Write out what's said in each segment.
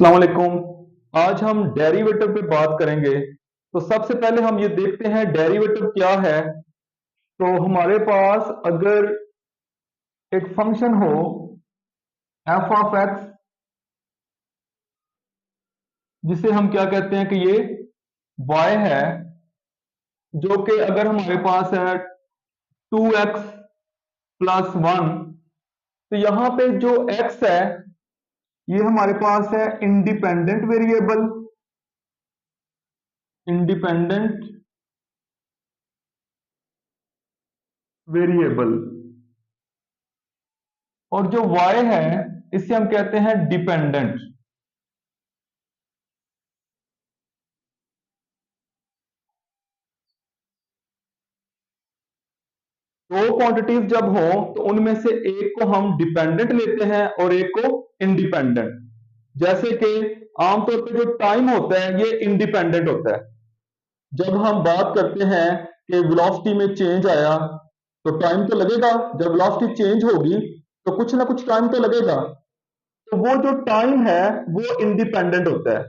अस्सलाम वालेकुम। आज हम डेरिवेटिव पे बात करेंगे। तो सबसे पहले हम ये देखते हैं डेरिवेटिव क्या है। तो हमारे पास अगर एक फंक्शन हो एफ ऑफ एक्स, जिसे हम क्या कहते हैं कि ये y है, जो कि अगर हमारे पास है 2x प्लस 1, तो यहां पे जो x है ये हमारे पास है इंडिपेंडेंट वेरिएबल। इंडिपेंडेंट वेरिएबल और जो y है इसे हम कहते हैं डिपेंडेंट। दो क्वांटिटीज जब हो तो उनमें से एक को हम डिपेंडेंट लेते हैं और एक को इंडिपेंडेंट। जैसे कि आमतौर पर जो टाइम होता है ये इंडिपेंडेंट होता है। जब हम बात करते हैं कि वेलोसिटी में चेंज आया तो टाइम तो लगेगा। जब वेलोसिटी चेंज होगी तो कुछ ना कुछ टाइम तो लगेगा। तो वो जो टाइम है वो इंडिपेंडेंट होता है।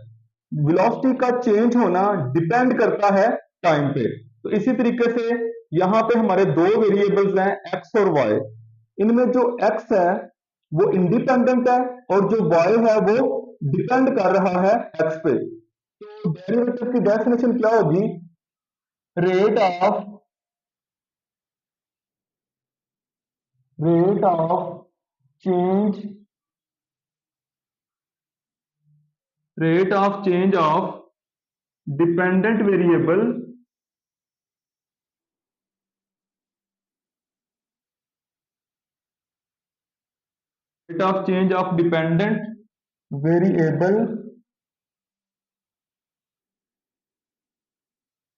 वेलोसिटी का चेंज होना डिपेंड करता है टाइम पे। तो इसी तरीके से यहां पे हमारे दो वेरिएबल्स हैं एक्स और वाई। इनमें जो एक्स है वो इंडिपेंडेंट है और जो वाई है वो डिपेंड कर रहा है एक्स पे। तो डेरिवेटिव की डेफिनेशन क्या होगी? Rate of rate of change rate of change of dependent variable rate of change of dependent variable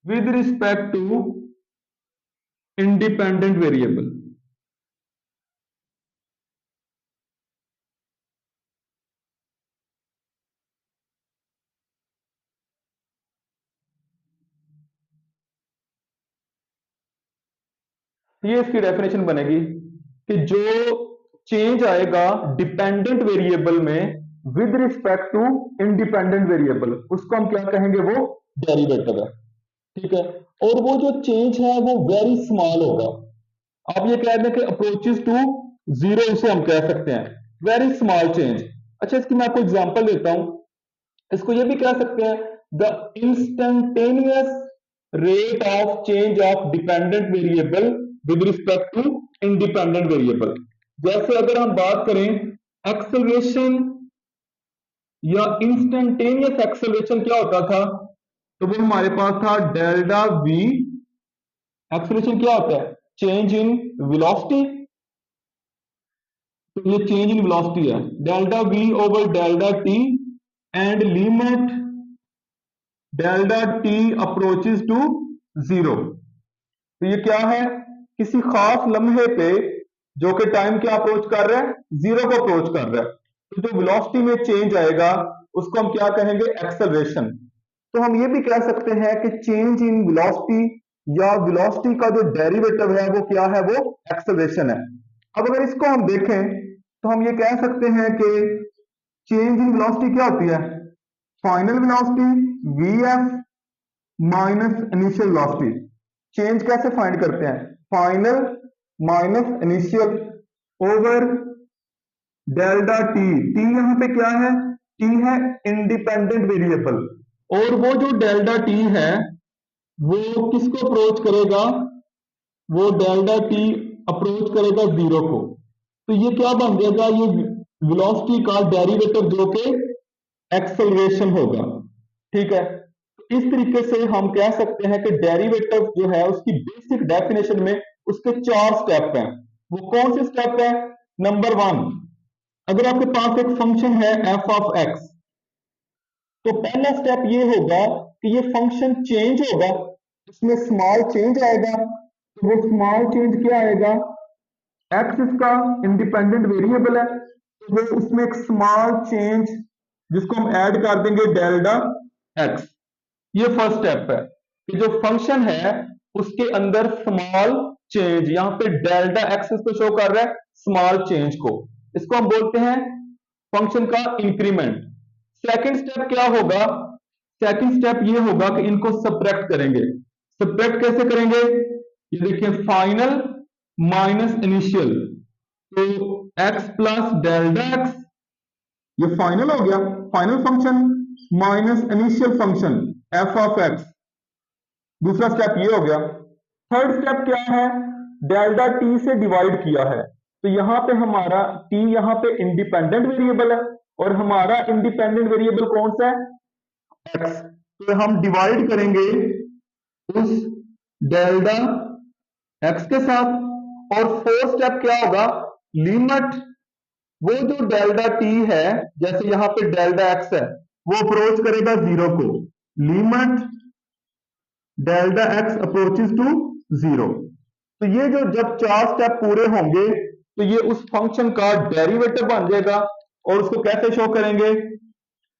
with respect to independent variable। ये इसकी डेफिनेशन बनेगी कि जो चेंज आएगा डिपेंडेंट वेरिएबल में with respect to independent variable, उसको हम क्या कहेंगे? वो डेरिवेटिव है। ठीक है। और वो जो चेंज है वो वेरी स्मॉल होगा। आप ये कह दें कि अप्रोचेस टू जीरो, इसे हम कह सकते हैं वेरी स्मॉल चेंज। अच्छा, इसकी मैं आपको एग्जांपल देता हूं। इसको ये भी कह सकते हैं the instantaneous rate of change of dependent variable with respect to independent variable. जैसे अगर हम बात करें एक्सेलरेशन या इंस्टेंटेनियस एक्सेलरेशन क्या होता था, तो वो हमारे पास था डेल्टा वी। एक्सेलरेशन क्या होता है? Change in velocity. तो ये चेंज इन वेलोसिटी है, delta v over delta t and limit delta t approaches to zero. तो ये क्या है? किसी खास लम्हे पे जो कि टाइम क्या अप्रोच कर रहा है? जीरो को अप्रोच कर रहा है। तो जो वेलोसिटी में चेंज आएगा उसको हम क्या कहेंगे? एक्सेलरेशन। तो हम ये भी कह सकते हैं कि चेंज इन वेलोसिटी या वेलोसिटी का जो डेरिवेटिव है वो क्या है? वो एक्सेलरेशन है। अब अगर इसको हम देखें तो हम ये कह सकते हैं कि चेंज इन वेलोसिटी क्या होती है? Final velocity V F minus initial velocity. Change कैसे फाइंड करते हैं? Final minus initial over delta T. T यहां पे क्या है? टी है इंडिपेंडेंट वेरिएबल। और वो जो डेल्टा टी है वो किसको अप्रोच करेगा? वो डेल्टा टी अप्रोच करेगा जीरो को। तो ये क्या बन जाएगा? ये वेलोसिटी का डेरिवेटिव जो कि एक्सेलरेशन होगा। ठीक है। इस तरीके से हम कह सकते हैं कि डेरिवेटिव जो है उसकी बेसिक डेफिनेशन में उसके चार स्टेप हैं। वो कौन से स्टेप है? नंबर वन, अगर आपके पास एक फंक्शन है एफ ऑफ एक्स, तो पहला स्टेप ये होगा कि ये फंक्शन चेंज होगा, इसमें स्मॉल चेंज आएगा। तो वो स्मॉल चेंज क्या आएगा? एक्स इसका इंडिपेंडेंट वेरिएबल है, तो वो उसमें एक स्मॉल चेंज जिसको हम ऐड कर देंगे डेल्टा एक्स। ये फर्स्ट स्टेप है कि जो फंक्शन है उसके अंदर स्मॉल चेंज, यहां पे डेल्टा एक्स इसको शो कर रहा है स्मॉल चेंज को। इसको हम बोलते हैं फंक्शन का इंक्रीमेंट। सेकंड स्टेप क्या होगा? सेकंड स्टेप ये होगा कि इनको सब्ट्रैक्ट करेंगे। सब्ट्रैक्ट कैसे करेंगे? ये देखिए, फाइनल माइनस इनिशियल, तो x प्लस डेल्टा एक्स, ये फाइनल हो गया, final function minus initial function F of x. दूसरा स्टेप ये हो गया। थर्ड स्टेप क्या है? डेल्टा टी से डिवाइड किया है, तो यहां पे हमारा टी यहां पे इंडिपेंडेंट वेरिएबल है और हमारा इंडिपेंडेंट वेरिएबल कौन सा है? एक्स। तो हम डिवाइड करेंगे उस डेल्टा एक्स के साथ। और फोर्थ स्टेप क्या होगा? लिमिट वो जो डेल्टा टी है, जैसे यहां पे डेल्टा एक्स है, वो अप्रोच करेगा जीरो को, limit delta x approaches to zero. तो ये जो जब चार स्टेप पूरे होंगे तो ये उस फंक्शन का डेरिवेटिव बन जाएगा। और उसको कैसे शो करेंगे?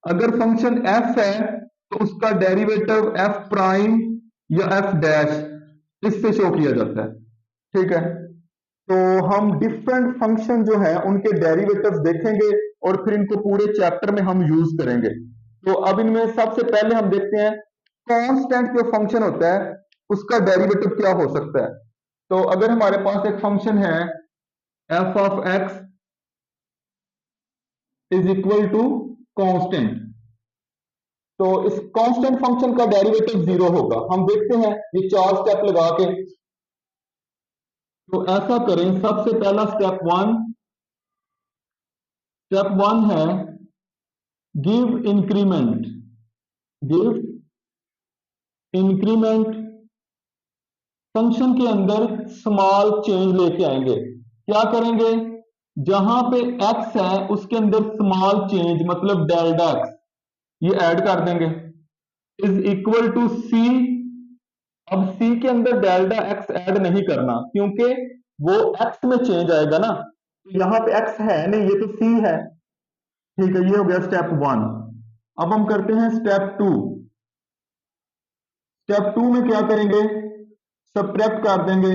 अगर फंक्शन एफ है तो उसका डेरिवेटिव एफ प्राइम या एफ डैश, इससे शो किया जाता है। ठीक है, तो हम डिफरेंट फंक्शन जो है उनके डेरिवेटिव्स देखेंगे और फिर इनको पूरे चैप्टर में हम यूज करेंगे। तो अब इनमें सबसे पहले हम देखते हैं कांस्टेंट जो फंक्शन होता है उसका डेरिवेटिव क्या हो सकता है। तो अगर हमारे पास एक फंक्शन है f of x is equal to constant, तो इस कांस्टेंट फंक्शन का डेरिवेटिव जीरो होगा। हम देखते हैं ये चार स्टेप लगा के। तो ऐसा करें, सबसे पहला स्टेप वन है गिव इंक्रीमेंट। फंक्शन के अंदर स्मॉल चेंज लेके आएंगे। क्या करेंगे? जहां पे x है उसके अंदर स्मॉल चेंज मतलब डेल्टा एक्स ये ऐड कर देंगे, इज इक्वल टू सी। अब c के अंदर डेल्टा एक्स ऐड नहीं करना क्योंकि वो x में चेंज आएगा ना, तो यहां पे x है नहीं, ये तो c है। ठीक है, ये हो गया स्टेप वन। अब हम करते हैं स्टेप टू। स्टेप टू में क्या करेंगे? सब्ट्रैक्ट कर देंगे,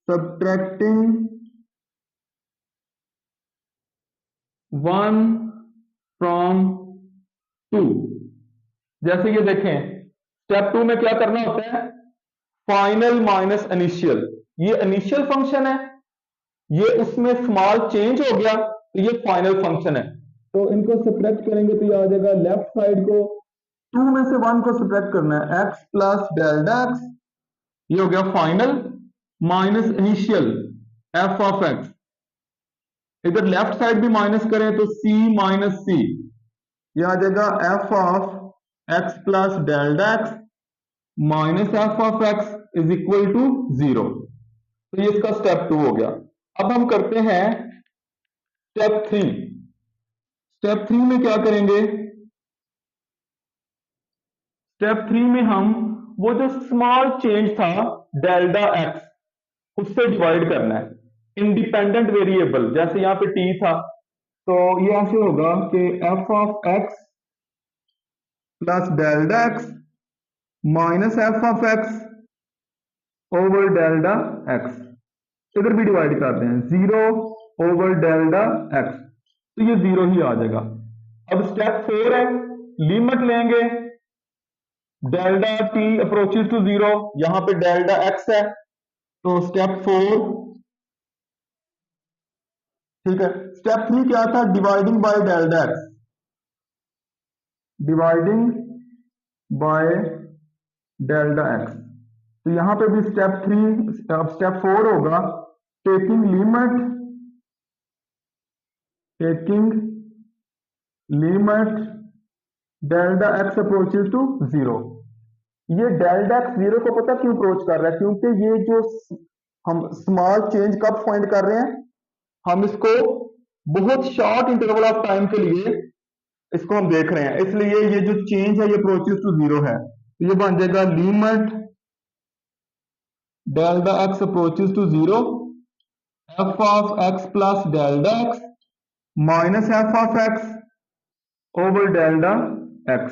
सब्ट्रैक्टिंग 1 फ्रॉम 2। जैसे ये देखें, स्टेप टू में क्या करना होता है? Final minus initial. ये इनिशियल फंक्शन है, ये उसमें स्मॉल चेंज हो गया तो ये फाइनल फंक्शन है। तो इनको सब्ट्रैक्ट करेंगे तो ये आ जाएगा लेफ्ट साइड को, 2 में से 1 को सब्ट्रैक्ट करना है, x प्लस डेल्टा एक्स, ये हो गया final minus initial f of x। इधर लेफ्ट साइड भी माइनस करें तो c माइनस c, ये आ जाएगा f of x plus delta x minus f of x is equal to 0। तो ये इसका स्टेप 2 हो गया। अब हम करते हैं स्टेप 3। स्टेप 3 में क्या करेंगे? स्टेप 3 में हम वो जो स्मॉल चेंज था डेल्टा एक्स उससे डिवाइड करना है इंडिपेंडेंट वेरिएबल। जैसे यहां पे t था तो ये ऐसे होगा कि f of x plus delta x minus f of x over delta x, इधर भी डिवाइड करते हैं 0 ओवर डेल्टा एक्स, तो ये 0 ही आ जाएगा। अब स्टेप 4 है, लिमिट लेंगे डेल्टा t अप्रोचेस टू 0, यहां पे डेल्टा x है तो स्टेप 4। ठीक है, स्टेप 3 क्या था? Dividing by delta x, dividing by delta x। तो यहां पे भी स्टेप 3, अब स्टेप 4 होगा taking limit delta x approaches to 0। ये डेल्टा x 0 को पता क्यों अप्रोच कर रहा है? क्योंकि ये जो हम स्मॉल चेंज कब फाइंड कर रहे हैं, हम इसको बहुत शॉर्ट इंटरवल ऑफ टाइम के लिए इसको हम देख रहे हैं, इसलिए ये जो चेंज है ये अप्रोचेस टू 0 है। तो ये बन जाएगा limit delta x approaches to 0 f of x plus delta x minus f of x over delta x।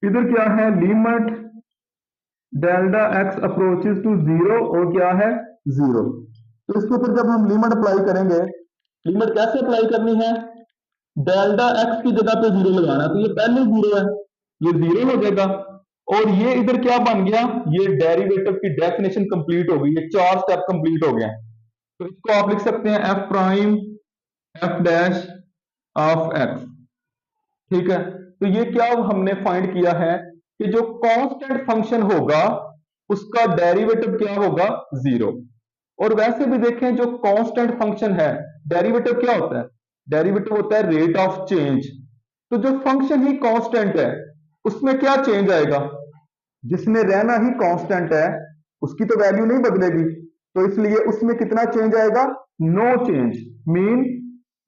इधर क्या है? Limit delta x approaches to 0 और क्या है? 0। तो इसके ऊपर जब हम लिमिट अप्लाई करेंगे, लिमिट कैसे अप्लाई करनी है? डेल्टा एक्स की जगह पे 0 लगाना, तो ये पहले 0 है, ये 0 हो जाएगा। और ये इधर क्या बन गया, ये डेरिवेटिव की डेफिनेशन कंप्लीट हो गई, ये 4 स्टेप कंप्लीट हो गए हैं। तो इसको आप लिख सकते हैं F prime F dash of x. ठीक है, तो ये क्या हमने फाइंड किया है कि जो कांस्टेंट फंक्शन होगा उसका डेरिवेटिव क्या होगा, 0। और वैसे भी देखें, जो कांस्टेंट फंक्शन है, डेरिवेटिव क्या होता है, डेरिवेटिव होता है रेट ऑफ चेंज। तो जो फंक्शन ही कांस्टेंट है उसमें क्या चेंज आएगा, जिसमें रहना ही कांस्टेंट है उसकी तो वैल्यू नहीं बदलेगी, तो इसलिए उसमें कितना चेंज आएगा, नो चेंज, मीन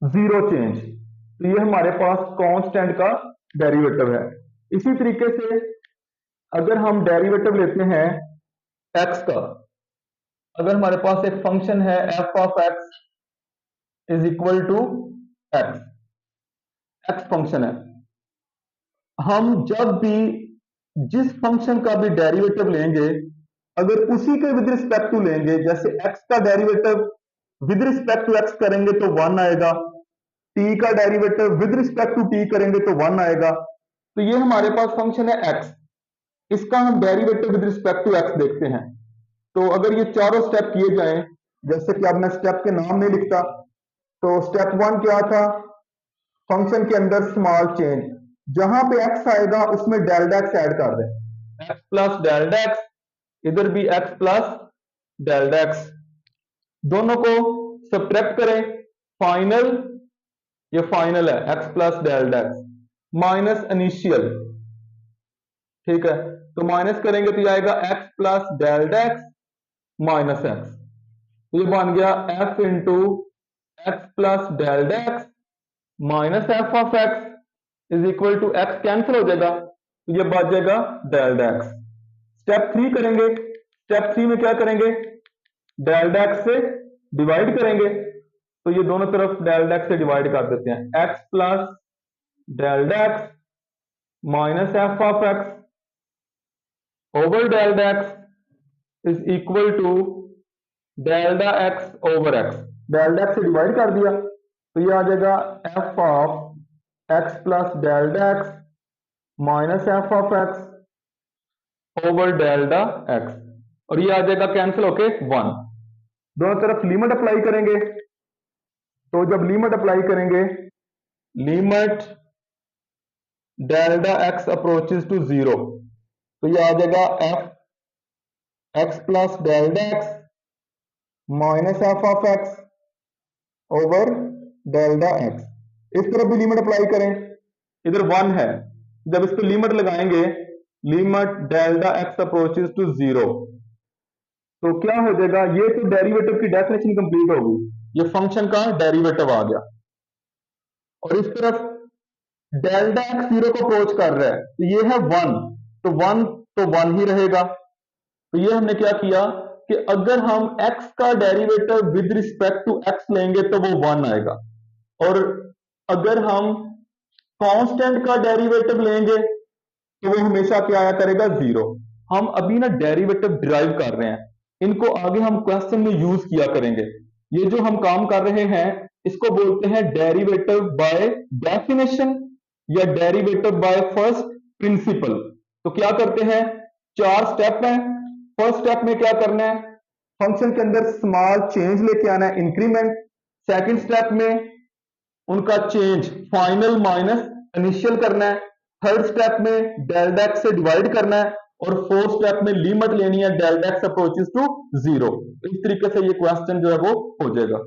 0 चेंज। तो ये हमारे पास कांस्टेंट का डेरिवेटिव है। इसी तरीके से अगर हम डेरिवेटिव लेते हैं एक्स का, अगर हमारे पास एक फंक्शन है f of x is equal to x, x function है, हम जब भी जिस फंक्शन का भी डेरिवेटिव लेंगे, अगर उसी के विद रिस्पेक्ट टू लेंगे, जैसे x का derivative with respect to x करेंगे तो 1 आएगा, t का derivative with respect to t करेंगे तो 1 आएगा। तो ये हमारे पास फंक्शन है x, इसका हम derivative with respect to x देखते हैं। तो अगर ये चारों स्टेप किए जाएं, जैसे कि अब मैं स्टेप के नाम नहीं लिखता, तो स्टेप 1 क्या था, फंक्शन के अंदर स्मॉल चेंज, जहां पे x आएगा उसमें डेल्टा x ऐड कर दें, x प्लस डेल्टा x, इधर भी x प्लस डेल्टा x, दोनों को सब्ट्रैक्ट करें, फाइनल, ये फाइनल है x plus delta x minus initial. ठीक है, तो माइनस करेंगे तो ये आएगा x plus delta x minus x, तो ये बन गया f into x plus delta x minus f of x is equal to x cancel हो जाएगा, तो ये बच जाएगा डेल्टा x। स्टेप 3 करेंगे, स्टेप 3 में क्या करेंगे, डेल्टा x से डिवाइड करेंगे, तो ये दोनों तरफ डेल्टा x से डिवाइड कर देते हैं, x plus delta x minus f of x over delta x is equal to delta x over x, delta x से डिवाइड कर दिया तो ये आ जाएगा f of x plus delta x minus f of x over delta x, और ये आ जाएगा कैंसिल होके 1। दोनों तरफ लिमिट अप्लाई करेंगे, तो जब लिमिट अप्लाई करेंगे, limit delta x approaches to 0, तो ये आ जाएगा f x plus delta x minus f of x over delta x। इस तरफ भी लिमिट अप्लाई करें, इधर 1 है, जब इस पर लिमिट लगाएंगे, limit delta x approaches to 0, तो क्या हो जाएगा, ये तो डेरिवेटिव की डेफिनेशन कंप्लीट होगी, ये फंक्शन का डेरिवेटिव आ गया, और इस तरफ डेल्टा x 0 को अप्रोच कर रहा है, तो ये है 1, तो 1 ही रहेगा। तो ये हमने क्या किया कि अगर हम x का derivative with respect to x लेंगे तो वो 1 आएगा, और अगर हम कांस्टेंट का डेरिवेटिव लेंगे तो वो हमेशा क्या आया करेगा, 0। हम अभी ना डेरिवेटिव डिराइव कर रहे हैं, इनको आगे हम क्वेश्चन में यूज किया करेंगे। ये जो हम काम कर रहे हैं इसको बोलते हैं डेरिवेटिव बाय डेफिनेशन या डेरिवेटिव बाय फर्स्ट प्रिंसिपल। तो क्या करते हैं, 4 स्टेप हैं। फर्स्ट स्टेप में क्या करना है, फंक्शन के अंदर स्मॉल चेंज लेके आना है, इंक्रीमेंट। सेकंड स्टेप में उनका चेंज फाइनल माइनस इनिशियल करना है। थर्ड स्टेप में डेल्टा एक्स से डिवाइड करना है, और फोर्थ स्टेप में लिमिट लेनी है डेल्टा एक्स अप्रोचेस टू 0। इस तरीके से ये क्वेश्चन जो है वो हो जाएगा।